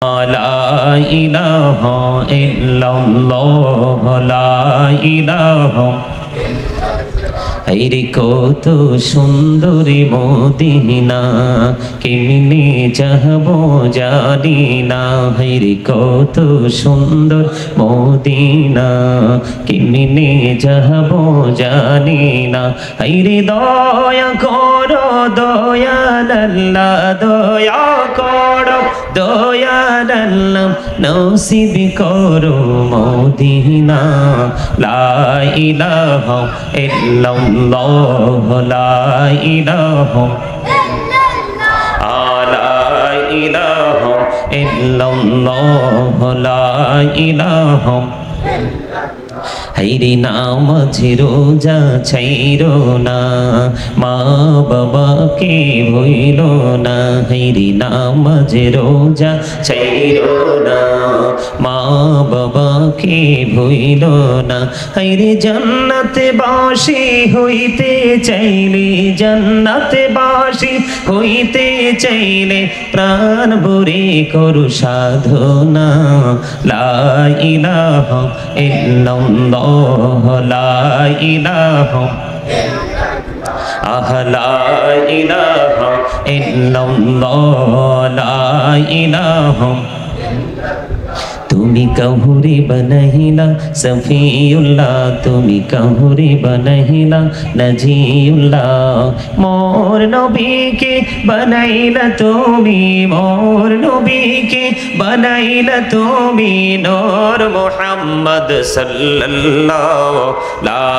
لا إله إلا الله لا إله হায়রে কত সুন্দরী মদিনা কেমনে যাব জানি না হায়রে কত সুন্দর মদিনা কেমনে যাব জানি না হায়রে দয়া করো দয়াল আল্লাহ দয়া করো দয়াল আল্লাহ নসিব করো মদিনা লা ইলাহা ইল্লাল্লাহ লা ইলাহা লা ইলাহা ইল্লাল্লাহ লা ইলাহা হায়রে নামাজ রোজা ছাইরো না মা বাবাকে ভুইলো না হায়রে নামাজ রোজা ছাইরো না মা বাবাকে ভুইলো না হায়রে জান্নাতে বাসী হইতে চাইলে জান্নাতে বাসী হইতে চাইলে প্রাণ ভরে করু সাধনা লা ইলাহা ইল্লাল্লাহ লা ইলাহা লা ইলাহা ইল্লাল্লাহ লা ইলাহা তুমি কাহুরে বনহিলা সফিউল্লাহ তুমি কাহুরে বনহিলা নজিউল্লাহ মোর নবীকে বনাইলা তুমি মোর নবীকে বনাইলা তুমি নূর মুহাম্মদ সাল্লাল্লাহু লা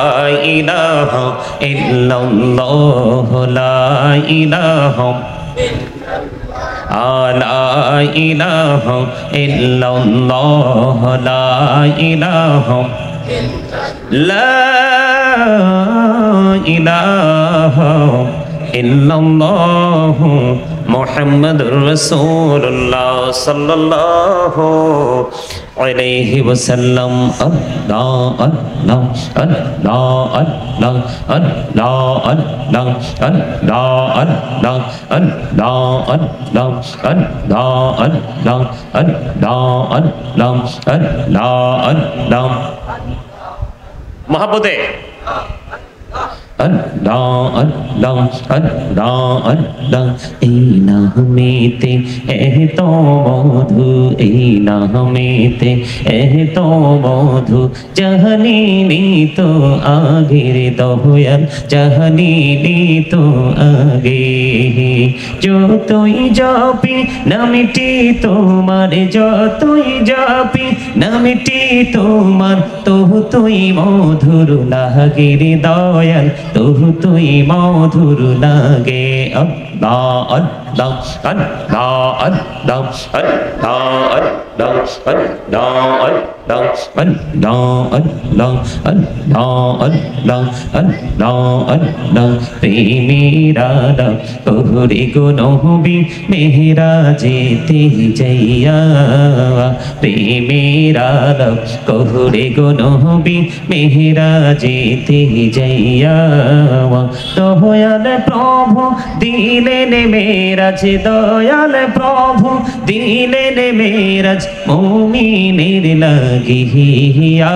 ইলাহা ইল্লাল্লাহ লা ইলাহা লা ইলাহা ইল্লাল্লাহ লা ইলাহা লা ইলাহা ইল্লাল্লাহ মুহাম্মাদুর রাসূলুল্লাহ সাল্লাল্লাহু আলাইহি ওয়াসাল্লাম আল্লাহ আল্লাহ আল্লাহ আল্লাহ আল্লাহ আল্লাহ আল্লাহ আল্লাহ আল্লাহ আল্লাহ আল্লাহ আল্লাহ আল্লাহ আল্লাহ আল্লাহ আল্লাহ মহব্বতে আল্লাহ আল্লাহ আল্লাহ আল্লাহ এই নামেতে এত মধু এই নামেতে এত মধু জাহানিনি তো আগের দয়াল জাহানিনি তো আগে যতই জপি নামটি তোমার যতই জপি নামটি তোমার তুই মধুর লাগে রে দয়াল তুই মধুর লাগে আল্লাহ আল্লাহ আল্লাহ আল্লাহ আল্লাহ আল্লাহ আল্লাহ আল্লাহ আল্লাহ আল্লাহ আল্লাহ আল্লাহ প্রেমেরা কহুরে গো নবী মেহরাজেতে যাইয়া প্রেমেরা কহুরে গো নবী মেহরাজেতে যাইয়া দয়াল প্রভু দিলেন মেরাজ দয়াল প্রভু দিলেন মেরাজ মুমিনের লাগিয়া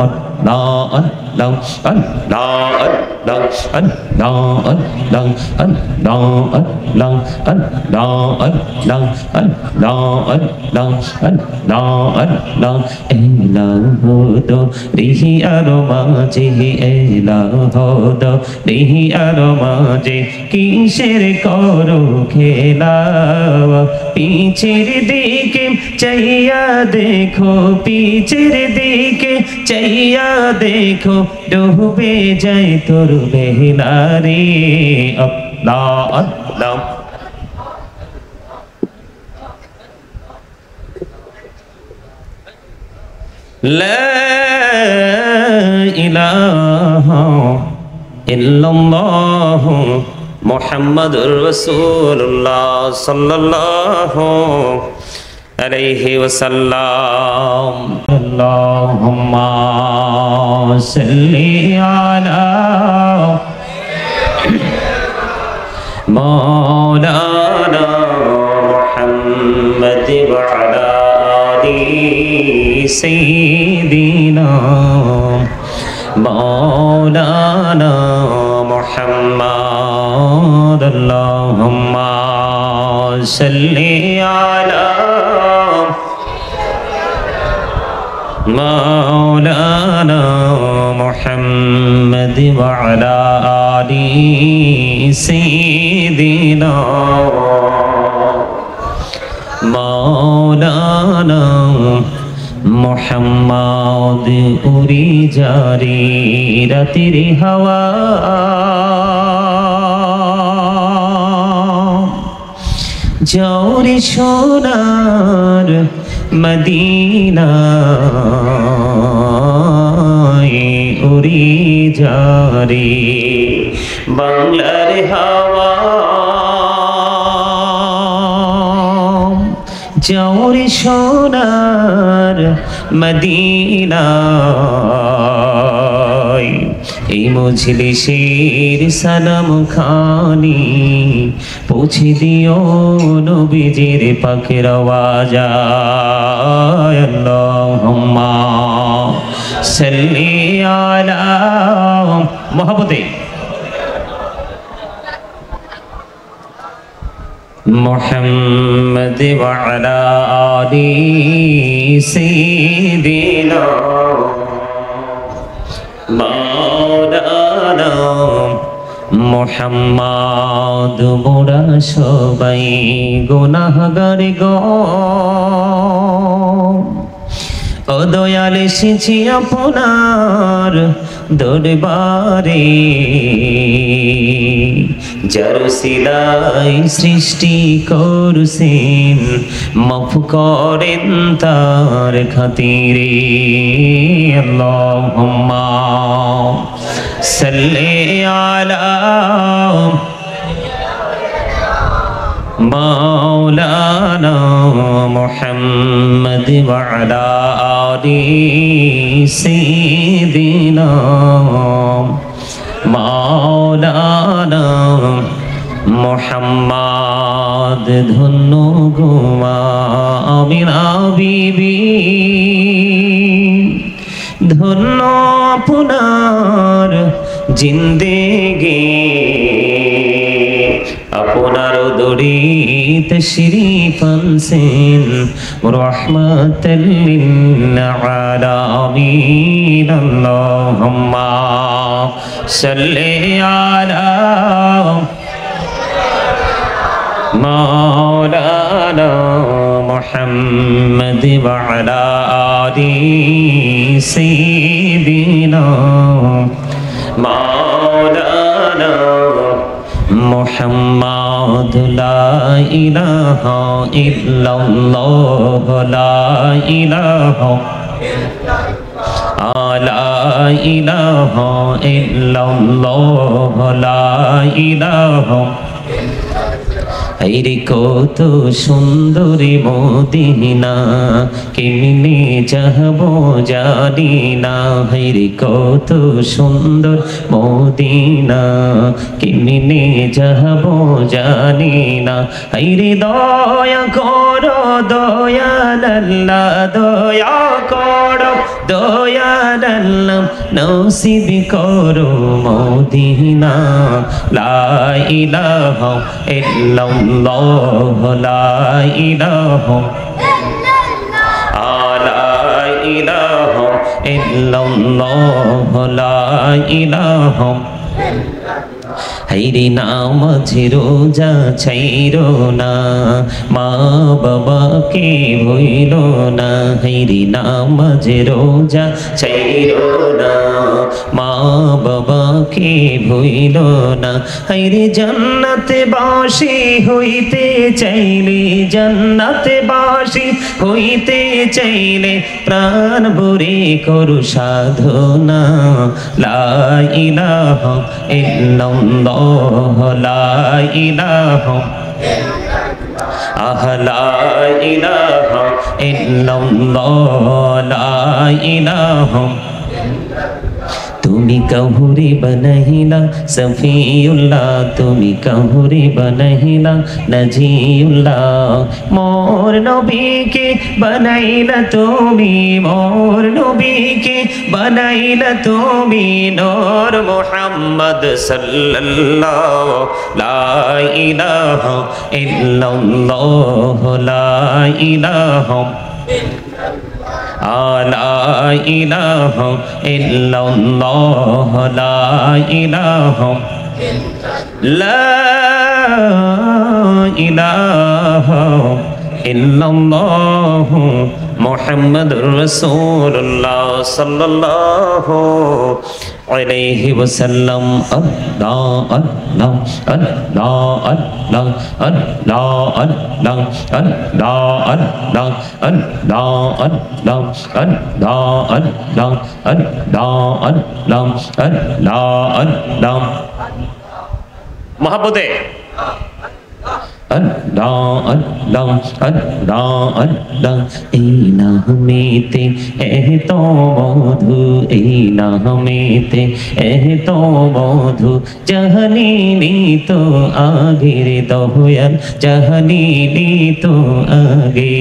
আল্লাহ আল্লাহ আল্লাহ আল্লাহ আল্লাহ আল্লাহ আল্লাহ আল্লাহ আল্লাহ আল্লাহ আল্লাহ আল্লাহ আল্লাহ এলাহ দো রিহি আর মাঝে এলাহ দো রিহি আর মাঝে কিসের করো খেলা পিছের দিকে চাইয়া দেখো পিছের দিকে চাইয়া দেখো ডুবে যায় তোর বেহলা রে আল্লাহ আল্লাহ লা ইলাহা ইল্লাল্লাহ মুহাম্মাদুর রাসূলুল্লাহ সাল্লাল্লাহু আলাইহি ওয়াসাল্লাম আল্লাহুম্মা সাল্লি আলা মাওলানা মুহাম্মদ وعلى آل سيدنا مولانا محمد اللهم صل على مولانا محمد وعلى آل سيدنا مولانا محمد উড়ি জারি রাতের হাওয়া জৌরি সোনার মদিনা উড়ি জারি বাংলার হাওয়া জৌরি সোনার মদিনা এই মজলিসের সালাম খানি পৌঁছে দিও নবীজির পাকের আওয়াজায় আল্লাহুম্মা সাল্লি আলা মুহাম্মাদে محمد وعلى آل سيدنا مولانا محمد মোরা সবাই গুনাহগার গো ও দয়াল এসেছি আপনার দরবারে যার সিলাই সৃষ্টি করছেন মাফ করেন তার খাতিরে আল্লাহুম্মা সাল্লি আলা مولانا محمد وعلى آل سيدنا مولانا محمد ধন্য গোমা আমিনা বিবি ধন্য আপনার জিন্দেগি আপনার দরি তশরীফ আনছেন রহমাতাল লিল আলামিন আল্লাহুম্মা সাল্লি আলা مولانا محمد وعلى آل سيدنا مولانا محمد لا إله إلا الله لا إله لا إله إلا الله لا إله আইরে কত সুন্দরী মদিনা কেমনে যাব জানি না হাইরে কত সুন্দর মদিনা কেমনে যাব জানি না হাইরে দয়া করো দয়াল আল্লাহ দয়া করো দয়াল আল্লাহ নসিব করো মদিনা লা ইলাহা ইল্লাল্লাহ লা ইলাহা ইল্লাল্লাহ লা ইলাহা হাইরে নামাজ রোজা ছাইরো না মা বাবাকে ভুইলো না হাইরে নামাজ রোজা ছাইরো না মা বাবাকে ভুইলো না হাইরে জান্নাতে বাসী হইতে চাইলে জান্নাতে বাসী হইতে চাইলে প্রাণ ভরে করু সাধনা লা ইলাহা ইল্লাল্লাহ লা ইলাহা লা ইলাহা ইল্লাল্লাহ লা ইলাহা তুমি কাহুরে বানাইলা সফিউল্লাহ, তুমি কাহুরে বানাইলা নাজিউল্লাহ। মোর নবীকে বানাইলা তুমি, মোর নবীকে বানাইলা তুমি নূর মুহাম্মদ সাল্লাল্লাহু লা ইলাহা ইল্লাল্লাহ, লা ইলাহা লা ইলাহা ইল্লাল্লাহ, লা ইলাহা লা ইলাহা ইল্লাল্লাহ মুহাম্মাদুর রাসূলুল্লাহ সাল্লাল্লাহু আলাইহি ওয়াসাল্লাম। আল্লাহ আল্লাহ আল্লাহ আল্লাহ আল্লাহ আল্লাহ আল্লাহ আল্লাহ আল্লাহ আল্লাহ আল্লাহ আল্লাহ আল্লাহ আল্লাহ আল্লাহ আল্লাহ মহব্বতে আল্লাহ আল্লাহ আল্লাহ আল্লাহ। এই নামেতে এত মধু, এই নামেতে এত মধু, জাহানিনি তো আগের দয়াল, জাহানিনি তো আগে।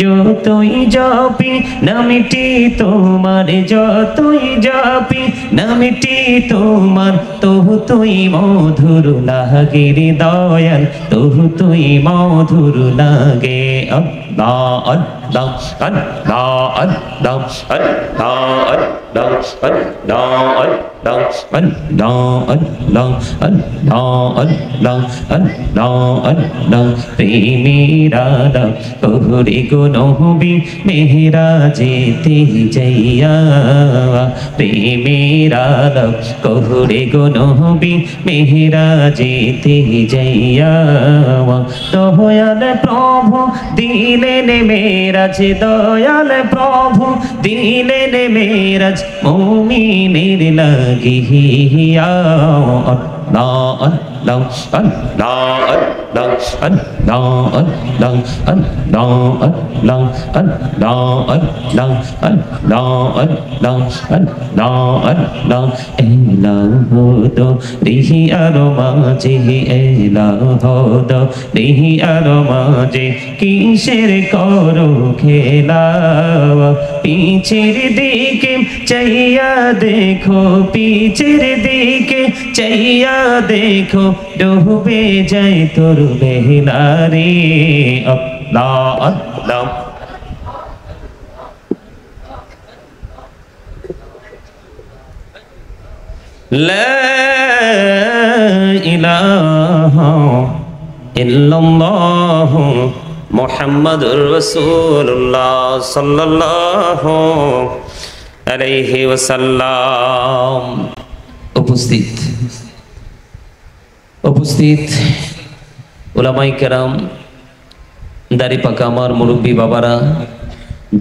যতই জপি নামটি তোমার, যতই জপি নামটি তোমার, তবু তুই মধুর লাগে রে দয়াল, তবু তুই মধুর লাগে। আল্লাহ আল্লাহ আল্লাহ আল্লাহ আল্লাহ আল্লাহ আল্লাহ আল্লাহ আল্লাহ আল্লাহ আল্লাহ আল্লাহ আল্লাহ। প্রেমেরা কহুরে গো নবী মেহরাজেতে যাইয়া, প্রেমেরা কহুরে গো নবী মেহরাজেতে যাইয়া। দয়াল প্রভু দিলেন মেরাজ, দয়াল প্রভু দিলেন মেরাজ মুমিনের লাগিয়া। আল্লাহ আল্লাহ আল্লাহ আল্লাহ আল্লাহ আল্লাহ আল্লাহ আল্লাহ আল্লাহ আল্লাহ আল্লাহ আল্লাহ আল্লাহ আল্লাহ। এলাহু দো রিহি আর মাঝে, এলাহু দো রিহি আর মাঝে, কিসের করো খেলা। পিছের দিকে চাইয়া দেখো, পিছের দিকে চাইয়া দেখো, ডুবে যায় তোর বেলা রে। আল্লাহ আল্লাহ লা ইলাহা ইল্লাল্লাহ মুহাম্মাদুর রাসূলুল্লাহ সাল্লাল্লাহু আলাইহি ওয়াসাল্লাম। উপস্থিত উলামায়ে কেরাম, দাড়ি পাকা আমার মুরব্বী বাবারা,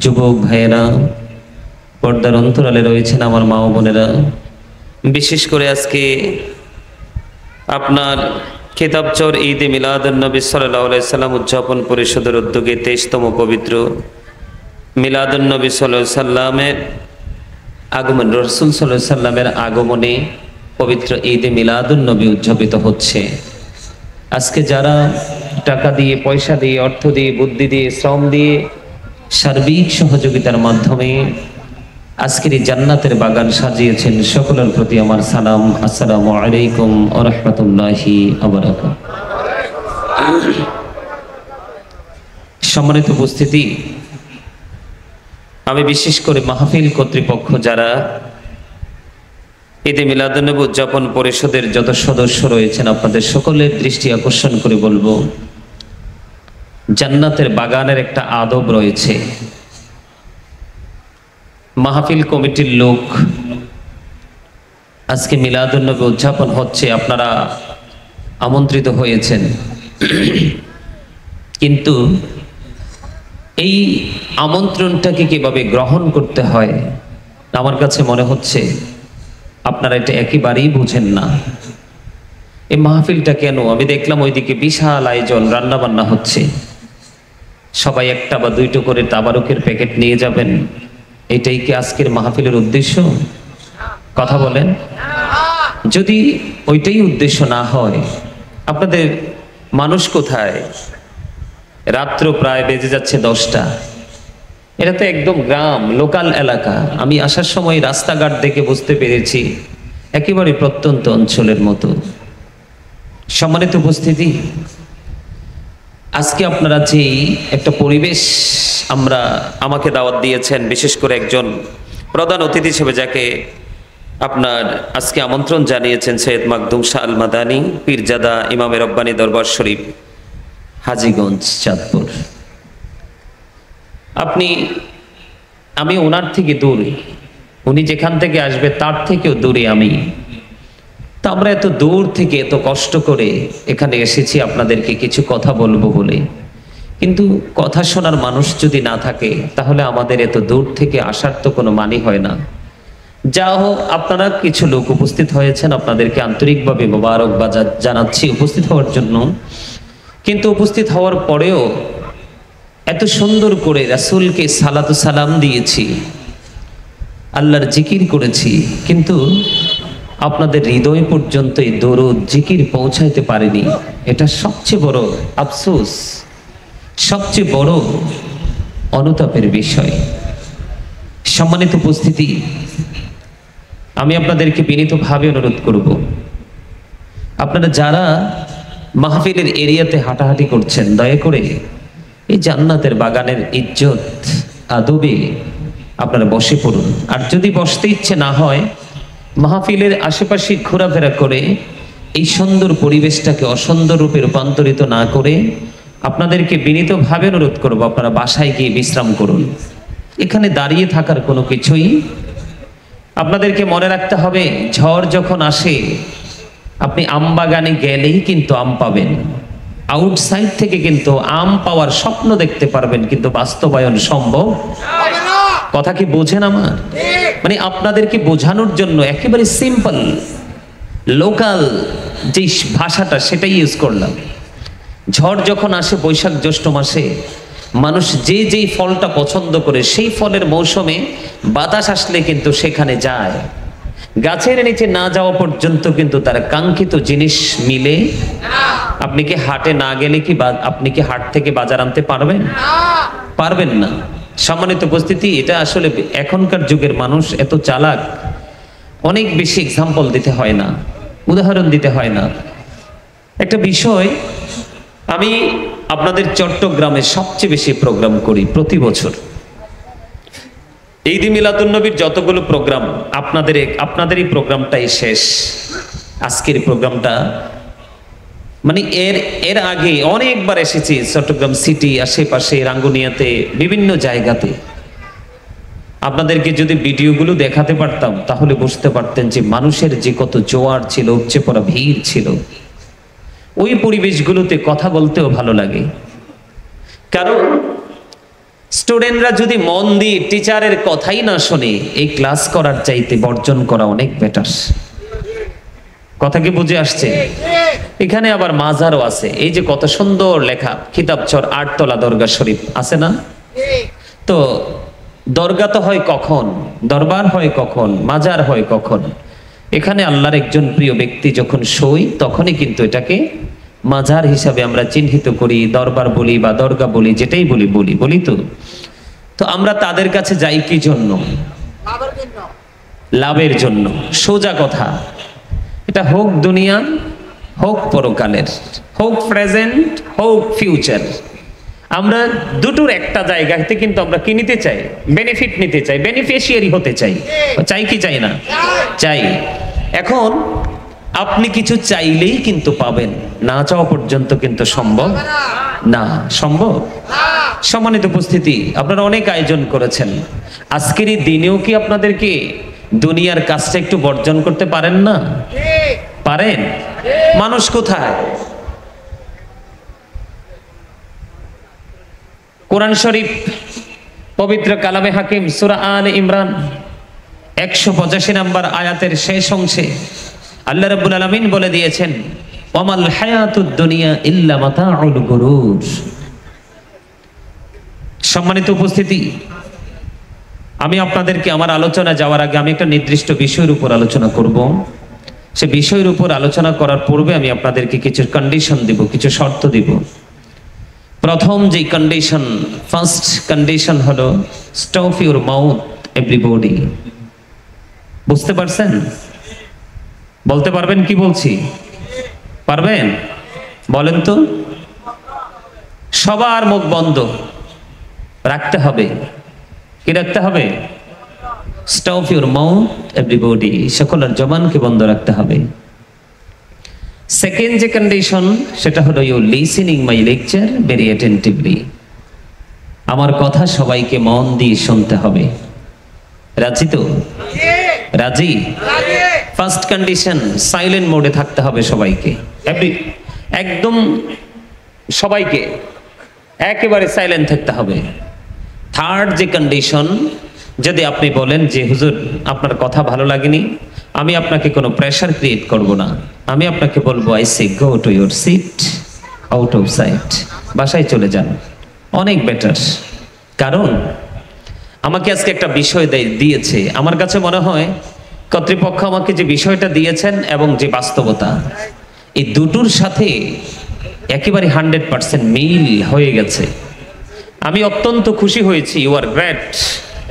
যুবক ভাইয়েরা, পর্দার অন্তরালে রয়েছেন আমার মা ও বোনেরা, বিশেষ করে আজকে আপনার কিতাবচর ঈদে মিলাদুন নবী সাল্লাল্লাহু আলাইহি সাল্লাম উদযাপন পরিষদের উদ্যোগে 23তম পবিত্র মিলাদুন নবী সাল্লাল্লাহু আলাইহি সাল্লামের আগমন, রাসূল সাল্লাল্লাহু আলাইহি সাল্লামের আগমনে পবিত্র ঈদে মিলাদুন নবী উদযাপিত হচ্ছে। আজকে যারা টাকা দিয়ে, পয়সা দিয়ে, অর্থ দিয়ে, বুদ্ধি দিয়ে, শ্রম দিয়ে, সার্বিক সহযোগিতার মাধ্যমে আজকের এই জান্নাতের বাগান সাজিয়েছেন, সকলের প্রতি আমার সালাম। আসসালামু আলাইকুম ওয়া রাহমাতুল্লাহি ওয়া বারাকাতুহু। সম্মানিত উপস্থিতি, আমি বিশেষ করে মাহফিল কর্তৃপক্ষ যারা ঈদে মিলাদুন নবী উদযাপন পরিষদের যত সদস্য রয়েছেন, আপনাদের সকলের দৃষ্টি আকর্ষণ করে বলবো, জান্নাতের বাগানের একটা আদব রয়েছে। মাহফিল কমিটির লোক, আজকে মিলাদুন নবী উদযাপন হচ্ছে, আপনারা আমন্ত্রিত হয়েছেন, কিন্তু এই আমন্ত্রণটাকে কিভাবে গ্রহণ করতে হয় আমার কাছে মনে হচ্ছে আপনারা এটা একেবারেই বুঝেন না। এই মাহফিলটা কেন, আমি দেখলাম ওইদিকে বিশাল আয়োজন, রান্না বান্না হচ্ছে, সবাই একটা বা দুইটো করে তাবারুকের প্যাকেট নিয়ে যাবেন, এটাই কি আজকের মাহফিলের উদ্দেশ্য? কথা বলেন। যদি ওইটাই উদ্দেশ্য না হয়, আপনাদের মানুষ কোথায়? রাত্র প্রায় বেজে যাচ্ছে 10টা। এটা তো একদম গ্রাম, লোকাল এলাকা। আমি আসার সময় রাস্তাঘাট দেখে বুঝতে পেরেছি একেবারে প্রত্যন্ত অঞ্চলের মতো। সম্মানিত উপস্থিতি, আজকে আপনারা যে একটা পরিবেশ আমাকে দাওয়াত দিয়েছেন, বিশেষ করে একজন প্রধান অতিথি হিসেবে যাকে আপনার আজকে আমন্ত্রণ জানিয়েছেন, সৈয়দ মাকদুম শাহ আল মাদানী, পীরজাদা ইমামে রব্বানী দরবার শরীফ, হাজীগঞ্জ, চাঁদপুর। আমি ওনার থেকে দূরে, উনি যেখান থেকে আসবে তার থেকেও দূরে আমি। তো আমরা এত দূর থেকে এত কষ্ট করে এখানে এসেছি আপনাদেরকে কিছু কথা বলবো বলে, কিন্তু কথা শোনার মানুষ যদি না থাকে তাহলে আমাদের এত দূর থেকে আসার তো কোনো মানে হয় না। যা হোক, আপনারা কিছু লোক উপস্থিত হয়েছেন, আপনাদেরকে আন্তরিকভাবে মোবারকবাদ জানাচ্ছি উপস্থিত হওয়ার জন্য। কিন্তু উপস্থিত হওয়ার পরেও এত সুন্দর করে রাসূলকে সালাতু সালাম দিয়েছি, আল্লাহর জিকির করেছি, কিন্তু আপনাদের হৃদয় পর্যন্ত এই দরুদ জিকির পৌঁছাইতে পারেনি। এটা সবচেয়ে বড় আফসোস, সবচেয়ে বড় অনুতাপের বিষয়। সম্মানিত উপস্থিতি, আমি আপনাদেরকে বিনীতভাবে অনুরোধ করব, আপনারা যারা মাহফিলের এরিয়াতে হাঁটাহাঁটি করছেন, দয়া করে এই জান্নাতের বাগানের ইজ্জত আদবে আপনারা বসে পড়ুন। আর যদি বসতে ইচ্ছে না হয়, মাহফিলের আশেপাশে ঘোরাফেরা করে এই সুন্দর পরিবেশটাকে অসুন্দর রূপে রূপান্তরিত না করে আপনাদেরকে বিনীতভাবে অনুরোধ করব, আপনারা বাসায় গিয়ে বিশ্রাম করুন। এখানে দাঁড়িয়ে থাকার কোনো কিছুই, আপনাদেরকে মনে রাখতে হবে, ঝড় যখন আসে আপনি আম বাগানে গেলেই কিন্তু আম পাবেন, আউটসাইড থেকে কিন্তু আম পাওয়ার স্বপ্ন দেখতে পারবেন, কিন্তু বাস্তবায়ন সম্ভব। কথা কি বোঝেন আমার? মানে আপনাদেরকে বোঝানোর জন্য একেবারে সিম্পল লোকাল যে ভাষাটা সেটাই ইউজ করলাম। ঝড় যখন আসে বৈশাখ জ্যৈষ্ঠ মাসে, মানুষ যেই ফলটা পছন্দ করে সেই ফলের মৌসুমে বাতাস আসলে কিন্তু সেখানে যায়। গাছের নিচে না যাওয়া পর্যন্ত কিন্তু তার কাঙ্ক্ষিত জিনিস মিলে। আপনি কি হাটে না গেলে কি আপনি কি হাট থেকে বাজার আনতে পারবেন? পারবেন না। সম্মানিত উপস্থিতি, এটা আসলে এখনকার যুগের মানুষ এত চালাক, অনেক বেশি এক্সাম্পল দিতে হয় না, উদাহরণ দিতে হয় না। একটা বিষয়, আমি আপনাদের চট্টগ্রামে সবচেয়ে বেশি প্রোগ্রাম করি প্রতি বছর। ঈদ মিলাদুন্নবীর যতগুলো প্রোগ্রাম, আপনাদের এই প্রোগ্রামটাই শেষ। আজকের প্রোগ্রামটা মানে এর আগে অনেকবার এসেছি চট্টগ্রাম সিটি, আশেপাশে, রাঙ্গুনিয়াতে, বিভিন্ন জায়গাতে। আপনাদেরকে যদি ভিডিওগুলো দেখাতে পারতাম তাহলে বুঝতে পারতেন যে মানুষের যে কত জোয়ার ছিল, উপচে পড়া ভিড় ছিল। ওই পরিবেশগুলোতে কথা বলতেও ভালো লাগে, কারণ স্টুডেন্টরা যদি মন দিয়ে টিচারের কথাই না শোনে, এই ক্লাস করার চাইতে বর্জন করা অনেক বেটার। কথা কি বুঝে আসছে? এখানে আবার মাজারও আছে। এই যে কত সুন্দর লেখা, খিতাবচর 8তলা দরগা শরীফ আছে না? তো দরগা তো হয় কখন, দরবার হয় কখন, মাজার হয় কখন? এখানে আল্লাহর একজন প্রিয় ব্যক্তি যখন সই, তখনই কিন্তু এটাকে মাজার হিসাবে আমরা চিহ্নিত করি, দরবার বলি বা দরগা বলি, যেটাই বলি তো আমরা তাদের কাছে যাই কি জন্য? লাভের জন্য। সোজা কথা, এটা হোক দুনিয়া, হোক পরকালের, হোক প্রেজেন্ট, হোক ফিউচার, আমরা দুটোর একটা জায়গাতে কিন্তু আমরা কি নিতে চাই? বেনিফিট নিতে চাই, বেনিফিশিয়ারি হতে চাই। চাই কি চাই না? চাই। এখন আপনি কিছু চাইলেই কিন্তু পাবেন, না চাওয়া পর্যন্ত কিন্তু সম্ভব না। সম্ভব? সম্মানিত উপস্থিতি, আপনারা অনেক আয়োজন করেছেন। আজকের এই দিনেও কি আপনাদেরকে দুনিয়ার কাজটা একটু বর্জন করতে পারেন না? পারেন? মানুষ কোথায়? কোরআন শরীফ পবিত্র কালামে হাকিম সূরা আলে ইমরান 185 নম্বর আয়াতের শেষ অংশে আল্লাহ রাব্বুল আলামিন বলে দিয়েছেন, ওয়ামাল হায়াতুদ দুনিয়া ইল্লা মাতাউল গুরুর। সম্মানিত উপস্থিতি, আমি আপনাদেরকে আমার আলোচনা যাওয়ার আগে আমি একটা নির্দিষ্ট বিষয়ের উপর আলোচনা করব। সে বিষয়ের উপর আলোচনা করার পূর্বে আমি আপনাদেরকে কিছু কন্ডিশন দিব, কিছু শর্ত দিব। প্রথম যে কন্ডিশন, ফার্স্ট কন্ডিশন হলো স্টপ ইউর মাউথ এভরিবডি। বুঝতে পারছেন? বলতে পারবেন কি বলছি? পারবেন? বলেন তো। সবার মুখ বন্ধ রাখতে হবে। কি রাখতে হবে? স্টপ ইউর মাউথ এভরিবডি, সকলের জবানকে বন্ধ রাখতে হবে। সেকেন্ড যে কন্ডিশন সেটা হলো you listening my lecture very attentively. আমার কথা সবাইকে মন দিয়ে শুনতে হবে। রাজি তো? রাজি? ফার্স্ট কন্ডিশন, সাইলেন্ট মোডে থাকতে হবে সবাইকে, একদম সবাইকে একেবারে সাইলেন্ট থাকতে হবে। থার্ড যে কন্ডিশন, যদি আপনি বলেন যে হুজুর আপনার কথা ভালো লাগেনি, আমি আপনাকে কোনো প্রেশার ক্রিয়েট করব না, আমি আপনাকে বলবো I say go to your seat, out of sight, বাসায় চলে যান, অনেক বেটার। কারণ আমাকে আজকে একটা বিষয় দিয়েছে, আমার কাছে মনে হয় কর্তৃপক্ষ আমাকে যে বিষয়টা দিয়েছেন এবং যে বাস্তবতা, এই দুটোর সাথে একেবারে 100% মিল হয়ে গেছে। আমি অত্যন্ত খুশি হয়েছি। You are great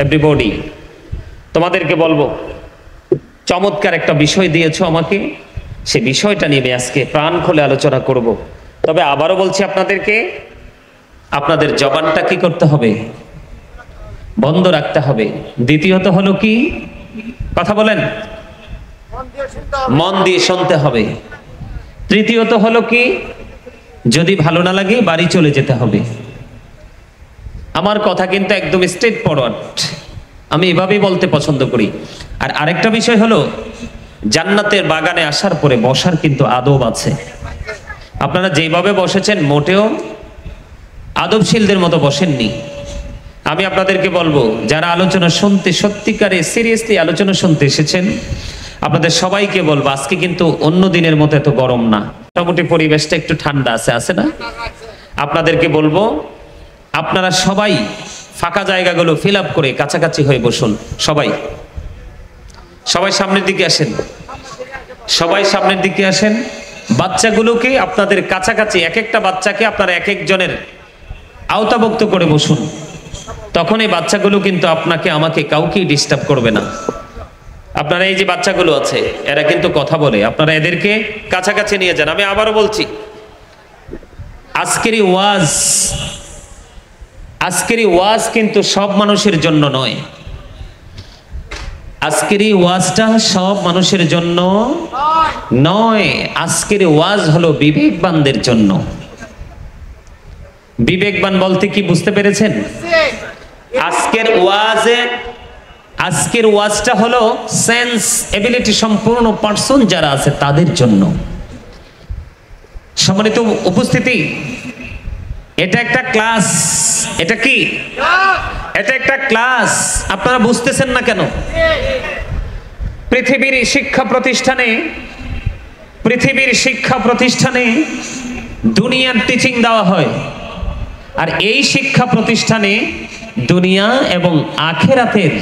everybody. তোমাদেরকে বলবো চমৎকার একটা বিষয় দিয়েছো আমাকে, সে বিষয়টা নিয়ে আজকে প্রাণ খুলে আলোচনা করব। তবে আবারও বলছি আপনাদেরকে, আপনাদের জবানটা কি করতে হবে? বন্ধ রাখতে হবে। দ্বিতীয়ত হলো কি? কথা বলেন। মন দিয়ে শুনতে হবে। তৃতীয়ত হলো কি? যদি ভালো না লাগে বাড়ি চলে যেতে হবে। আমার কথা কিন্তু একদম স্ট্রেট ফরওয়ার্ড, আমি এভাবেই বলতে পছন্দ করি। আর আরেকটা বিষয় হলো, জান্নাতের বাগানে আসার পরে বসার কিন্তু আদব আছে। আপনারা যেভাবে বসেছেন মোটেও আদবশীলদের মতো বসেননি। আমি আপনাদেরকে বলবো, যারা আলোচনা শুনতে সত্যিকারে সিরিয়াসলি আলোচনা শুনতে এসেছেন, আপনাদের সবাইকে বলবো আজকে কিন্তু অন্য দিনের মতো এত গরম না, মোটামুটি পরিবেশটা একটু ঠান্ডা আছে না? আপনাদেরকে বলবো আপনারা সবাই ফাঁকা জায়গাগুলো ফিল আপ করে কাছাকাছি হয়ে বসুন। সবাই সামনের দিকে আসেন, সবাই সামনের দিকে আসেন। বাচ্চাগুলোকে আপনাদের কাছাকাছি, এক একটা বাচ্চাকে আপনারা এক একজনের আওতাভুক্ত করে বসুন। তখন এই বাচ্চাগুলো কিন্তু আপনাকে আমাকে কাউকেই ডিস্টার্ব করবে না। আপনারা এই যে বাচ্চাগুলো আছে এরা কিন্তু কথা বলে, আপনারা এদেরকে কাছাকাছি নিয়ে যান। আমি আবারও বলছি, আজকের এই ওয়াজ কিন্তু সব মানুষের জন্য নয়। আজকের এই ওয়াজটা সব মানুষের জন্য নয়। আজকের ওয়াজ হলো বিবেকবানদের জন্য। বিবেকবান বলতে কি বুঝতে পেরেছেন? আজকের ওয়াজটা হলো সেন্স এবিলিটি সম্পূর্ণ পার্সন যারা আছে তাদের জন্য। সম্মানিত উপস্থিতি, এটা একটা ক্লাস। এটা কি? এটা একটা ক্লাস। আপনারা বুঝতেছেন না কেন? পৃথিবীর শিক্ষা প্রতিষ্ঠানে দুনিয়ার টিচিং দেওয়া হয়, আর এই শিক্ষা প্রতিষ্ঠানে দুনিয়া এবং আখিরাতের